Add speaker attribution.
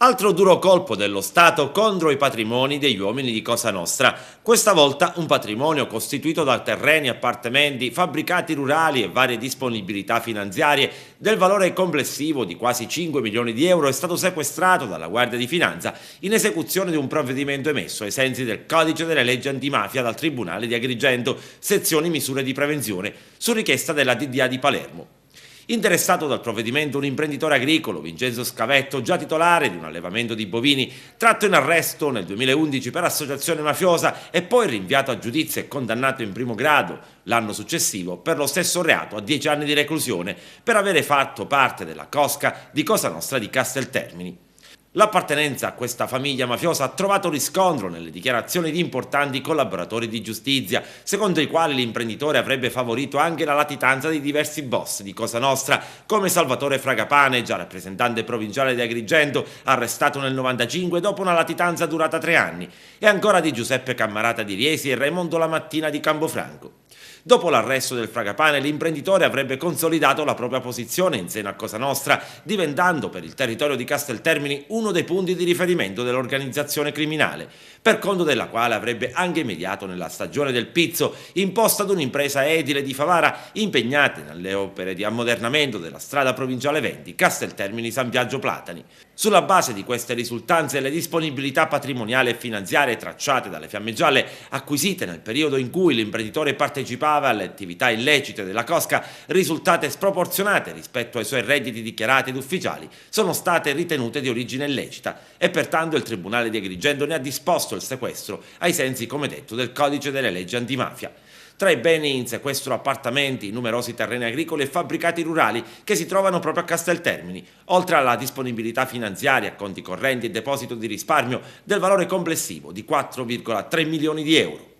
Speaker 1: Altro duro colpo dello Stato contro i patrimoni degli uomini di Cosa Nostra. Questa volta un patrimonio costituito da terreni, appartamenti, fabbricati rurali e varie disponibilità finanziarie del valore complessivo di quasi 5 milioni di euro è stato sequestrato dalla Guardia di Finanza in esecuzione di un provvedimento emesso ai sensi del Codice delle leggi antimafia dal Tribunale di Agrigento, sezione misure di prevenzione, su richiesta della DDA di Palermo. Interessato dal provvedimento un imprenditore agricolo, Vincenzo Scavetto, già titolare di un allevamento di bovini, tratto in arresto nel 2011 per associazione mafiosa e poi rinviato a giudizio e condannato in primo grado l'anno successivo per lo stesso reato a 10 anni di reclusione per avere fatto parte della cosca di Cosa Nostra di Casteltermini. L'appartenenza a questa famiglia mafiosa ha trovato riscontro nelle dichiarazioni di importanti collaboratori di giustizia, secondo i quali l'imprenditore avrebbe favorito anche la latitanza di diversi boss di Cosa Nostra, come Salvatore Fragapane, già rappresentante provinciale di Agrigento, arrestato nel 1995 dopo una latitanza durata 3 anni, e ancora di Giuseppe Cammarata di Riesi e Raimondo Lamattina di Cambofranco. Dopo l'arresto del Fragapane, l'imprenditore avrebbe consolidato la propria posizione in seno a Cosa Nostra, diventando per il territorio di Casteltermini uno dei punti di riferimento dell'organizzazione criminale, per conto della quale avrebbe anche mediato nella stagione del pizzo imposta ad un'impresa edile di Favara impegnata nelle opere di ammodernamento della strada provinciale 20 Casteltermini-San Biagio Platani. Sulla base di queste risultanze e le disponibilità patrimoniali e finanziarie tracciate dalle Fiamme Gialle, acquisite nel periodo in cui l'imprenditore partecipava alle attività illecite della cosca, risultate sproporzionate rispetto ai suoi redditi dichiarati ed ufficiali, sono state ritenute di origine illecita e pertanto il Tribunale di Agrigento ne ha disposto il sequestro ai sensi, come detto, del Codice delle leggi antimafia. Tra i beni in sequestro appartamenti, numerosi terreni agricoli e fabbricati rurali che si trovano proprio a Casteltermini, oltre alla disponibilità finanziaria, conti correnti e deposito di risparmio del valore complessivo di 4,3 milioni di euro.